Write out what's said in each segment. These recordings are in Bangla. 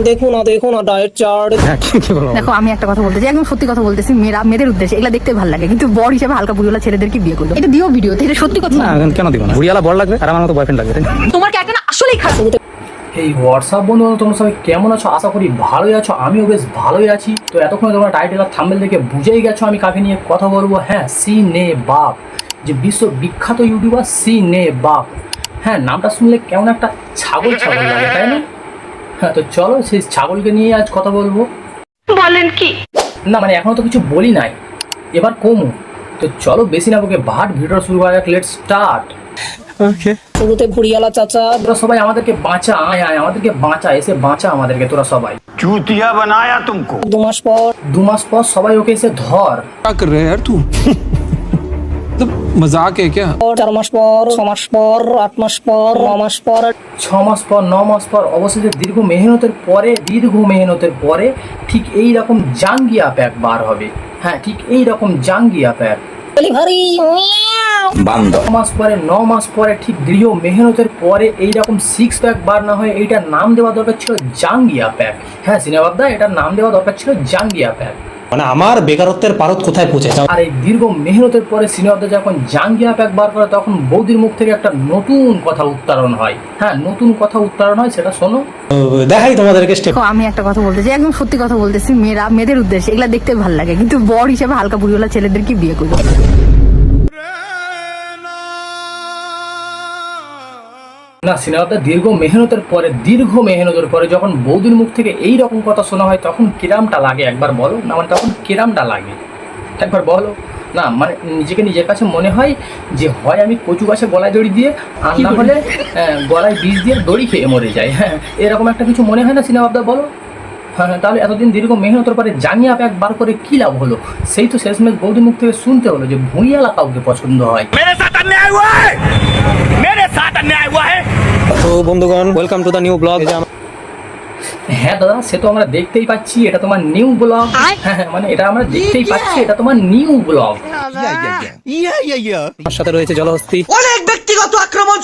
দেখো না ডায়েট চার্ট। দেখো আমি একটা কথা বলতেছি, একদম সত্যি কথা বলতেছি, মেয়েদের উদ্দেশ্যে এগুলা দেখতে ভালো লাগে, কিন্তু বর হিসেবে হালকা বুড়িওয়ালা ছেলেদেরকে বিয়ে করলো, এটা দিও ভিডিওতে, এটা সত্যি কথা। না কেন দিব না, বুড়িওয়ালা বড় লাগবে আর আমার মতো বয়ফ্রেন্ড লাগবে। তোমার কি একটা না আসলেই খারাপ। এই হোয়াটসঅ্যাপ বন্ধু, তোমরা সবাই কেমন আছো? আশা করি ভালোই আছো, আমিও বেশ ভালোই আছি। তো এতক্ষণ তোমরা টাইটেল আর থাম্বনেল দেখে বুঝেই গেছো আমি কাকে নিয়ে কথা বলবো। হ্যাঁ, সিনে বাপ, যে বিশ্ব বিখ্যাত ইউটিউবার সিনে বাপ। হ্যাঁ, নামটা শুনলে কেমন একটা ছাগল ছাগল লাগে, তাই না? হ্যাঁ, তো চলো সেই ছাগলকে নিয়ে আজ কথা বলবো। বলেন কি? না মানে এখনো তো কিছু বলি নাই, এবার কমু। তো চলো বেশি না বকে ভাট ভিডিও শুরু করা যাক, লেটস স্টার্ট। শুরুতে ভুড়িয়ালা চাচা। তোরা সবাই আমাদেরকে বাঁচা, আয় আয় আমাদেরকে বাঁচা, এসে বাঁচা আমাদেরকে তোরা সবাই। चूतिया बनाया तुमको। 2 মাস পর সবাই ওকে এসে ধর। क्या कर रहे हैं यार तू? मतलब मजाक है क्या? 4 মাস পর, 6 মাস পর, 8 মাস পর, 9 মাস পর, 6 মাস পর, 9 মাস পর, অবশেষে দীর্ঘ মেহনতের পরে ঠিক এই রকম জাঙ্গিয়া প্যাক বার হবে। হ্যাঁ, ঠিক এই রকম জাঙ্গিয়া প্যাক। ডেলিভারি। 6 মাস পরে, 9 মাস পরে, ঠিক দৃঢ় মেহনতের পরে এইরকম 6 প্যাক বার না হয়ে এইটার নাম দেওয়া দরকার ছিল জাঙ্গিয়া প্যাক। হ্যাঁ সিনেবাবদা, এটার নাম দেওয়া দরকার ছিল জাঙ্গিয়া প্যাক। মানে আমার বেকারত্বের পারদ কোথায় পৌঁছেছে। আর এই দীর্ঘ মেহনতের পরে সিনেবাবদা যখন জাঙ্গিয়া প্যাক বার করে, তখন বৌদির মুখ থেকে একটা নতুন কথা উচ্চারণ হয়। হ্যাঁ, নতুন কথা উচ্চারণ হয়, সেটা শোনো। দেখাই তোমাদেরকে স্টেপ। দেখো আমি একটা কথা বলতেছি, একদম সত্যি কথা বলতেছি, মেয়েদের উদ্দেশ্যে এগুলা দেখতে ভালো লাগে, কিন্তু বর হিসেবে হালকা বুড়িওয়ালা ছেলেদেরকে বিয়ে করলো। না সিনেমাটা দীর্ঘ মেহনতের পরে যখন বৌদির মুখ থেকে এই রকম কথা শোনা হয়, তখন কিরামটা লাগে একবার বলো না? মানে তখন কিরামটা লাগে একবার বলো না? মানে নিজের কাছে মনে হয় যে হয় আমি কচু গাছে গলায় দড়ি দিয়ে, আর না হলে গলায় বিষ দিয়ে দড়ি খেয়ে মরে যায়। হ্যাঁ, এরকম একটা কিছু মনে হয় না সিনেমাটা? বলো। হ্যাঁ, তাহলে এতদিন দীর্ঘ মেহনতের পরে জাঙ্গিয়া প্যাক বার করে কী লাভ হলো? সেই তো শেষমেশ বৌদির মুখ থেকে শুনতে হলো যে ভুঁড়িয়ালা কাউকে পছন্দ হয়। তো বন্ধুগণ, welcome to the new blog. হ্যাঁ দাদা, সে তো আমরা দেখতেই পাচ্ছি, এটা তোমার নিউ ব্লগ। হ্যাঁ মানে এটা আমরা দেখতেই পাচ্ছি, এটা তোমার নিউ ব্লগ। আমার সাথে রয়েছে জলহস্তি। অনেক ব্যক্তিগত আক্রমণ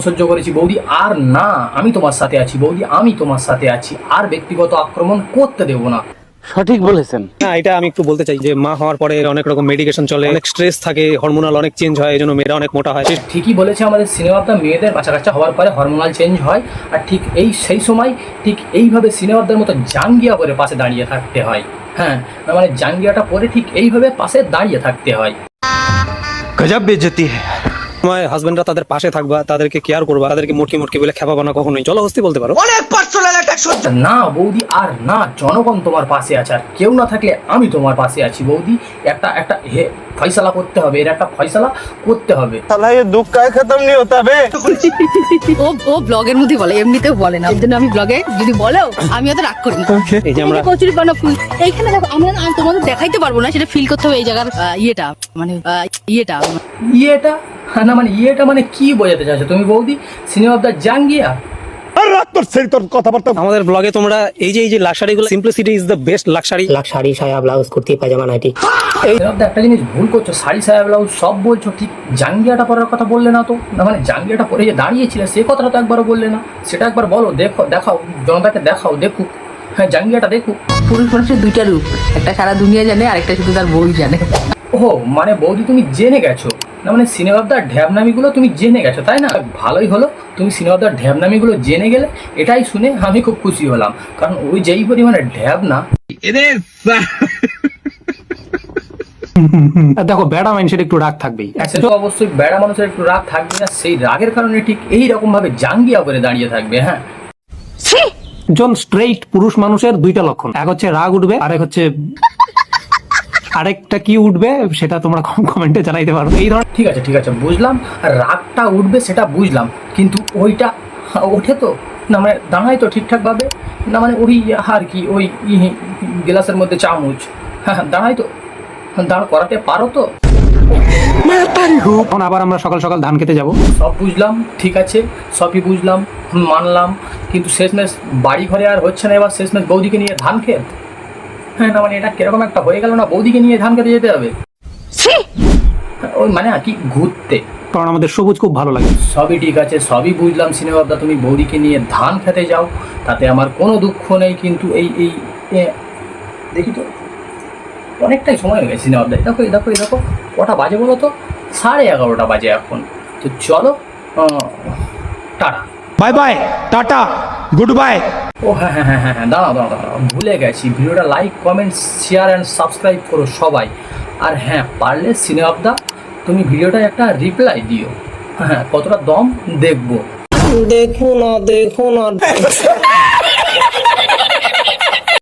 সহ্য করেছি বৌদি, আর না, আমি তোমার সাথে আছি বৌদি, আমি তোমার সাথে আছি, আর ব্যক্তিগত আক্রমণ করতে দেবো না। সঠিক বলেছেন। না, এটা আমি একটু বলতে চাই যে মা হওয়ার পরে অনেক রকম মেডিকেশন চলে, অনেক স্ট্রেস থাকে, হরমোনাল অনেক চেঞ্জ হয়, এই জন্য মেয়েরা অনেক মোটা হয়। ঠিকই বলেছে আমাদের সিনেমাটা, মেয়েদের বাচ্চা কাচ্চা হওয়ার পরে হরমোনাল চেঞ্জ হয়, আর ঠিক সেই সময় ঠিক এইভাবে সিনেমাদের মতো জাঙ্গিয়া পরে পাশে দাঁড়িয়ে থাকতে হয়। হ্যাঁ, মানে জাঙ্গিয়াটা পরে ঠিক এইভাবে পাশে দাঁড়িয়ে থাকতে হয়। গজব বেইজ্জতি है। তোমার হাজবেন্ডরা তাদের পাশে থাকবা, তাদেরকে কেয়ার করবা, তাদেরকে মোটকি বলে খেপাবা না কখনোই। জলহস্তি বলতে পারো। অনেক পার্সোনাল অ্যাটাক সহ্য। না বৌদি, আর না, জনগণ তোমার পাশে আছে, আর কেউ না থাকলে আমি তোমার পাশে আছি বৌদি। একটা ফয়সালা করতে হবে, এর একটা ফয়সালা করতে হবে। साला ये दुख का खत्म नहीं होता बे। ও ব্লগের মধ্যে বলে, এমনিতেও বলে না, এর জন্য আমি ব্লগে যদি বলো আমি অত রাগ করি না। এই যে আমরা কচুরি পানা ফুল এইখানে দেখো, আমি তোমাদের দেখাইতে পারবো না, সেটা ফিল করতে হবে এই জায়গার ইয়েটা না মানে ইয়েটা মানে কি বোঝাতে চাইছো তুমি বৌদি? সিনেমা অফ দ্য জাঙ্গিয়া। আমাদের ব্লগে তোমরা এই যে লাক্সারি গুলো, simplicity is the best luxury. Sari, সায়া, ব্লাউজ, কুর্তি, পায়জামা, নাইটি। একটা জিনিস ভুল করছো, শাড়ি সায়া ব্লাউজ সব বলছো ঠিক, জাঙ্গিয়াটা পরার কথা বললে না তো। না মানে জাঙ্গিয়াটা পরে যে দাঁড়িয়েছিলে সে কথাটা তো একবারও বললে না, সেটা একবার বলো। দেখাও জনতাকে, দেখুক। হ্যাঁ, জাঙ্গিয়াটা দেখুক। পুরুষ মানুষের দুইটা রূপ, একটা সারা দুনিয়া জানে, আরেকটা শুধু তার বই জানে। ও মানে বৌদি তুমি জেনে গেছো? না মানে সিনেমাদার ঢ্যাবনামিগুলো তুমি জেনে গেছো, তাই না? ভালোই হলো, তুমি সিনেমাদার ঢ্যাবনামিগুলো জেনে গেলে, এটাই শুনে আমি খুব খুশি হলাম। কারণ ওই যেই পরিমাণে ঢ্যাবনা। দেখো, বেড়া মানুষের একটু রাগ থাকবেই। সেটা অবশ্যই বেড়া মানুষের একটু রাগ থাকবে, না সেই রাগের কারণে ঠিক এই রকম ভাবে জাঙ্গিয়া করে দাঁড়িয়ে থাকবে। হ্যাঁ, একজন স্ট্রেইট পুরুষ মানুষের দুইটা লক্ষণ, এক হচ্ছে রাগ উঠবে, আরেক হচ্ছে আরেকটা কি উঠবে সেটা তোমরা কমেন্টে জানাইতে পারো। এই ধরনের ঠিক আছে বুঝলাম, আর রাগটা উঠবে সেটা বুঝলাম, কিন্তু ওইটা ওঠে তো না, মানে দাঁড়ায় তো ঠিকঠাক ভাবে না? মানে ওই আর কি, ওই গ্লাসের মধ্যে চামচ, হ্যাঁ দাঁড়ায় তো, দাঁড় করাতে পারো তো? এখন আবার আমরা সকাল সকাল ধান খেতে যাব। সব বুঝলাম, ঠিক আছে, সবই বুঝলাম, মানলাম, কিন্তু শেষমেশ বাড়ি ঘরে আর হচ্ছে না, এবার শেষমেশ বৌদিকে নিয়ে ধান খেত। হ্যাঁ, না মানে এটা কিরকম একটা হয়ে গেল না, বৌদিকে নিয়ে ধান খেতে যেতে হবে। ওই মানে আর কি ঘুরতে। কারণ আমাদের সবুজ খুব ভালো লাগে। সবই ঠিক আছে, সবই বুঝলাম সিনেমাটা, তুমি বৌদিকে নিয়ে ধান খেতে যাও, তাতে আমার কোনো দুঃখ নেই, কিন্তু এই এই দেখি তো অনেকটাই সময় হয়ে গেছে সিনেমাটা। দেখো দেখো দেখো কটা বাজে বলো তো, 11:30 বাজে এখন। তো চলো, tata. Bye bye tata goodbye. ও হ্যাঁ হ্যাঁ হ্যাঁ হ্যাঁ হ্যাঁ, দাঁড়াও দাঁড়াও দাঁড়াও, ভুলে গেছি, ভিডিওটা like comment share and subscribe করো সবাই। আর হ্যাঁ, পারলে সিনেমাটা তুমি ভিডিওটা একটা রিপ্লাই দিও, হ্যাঁ কতটা দম দেখবো। দেখো না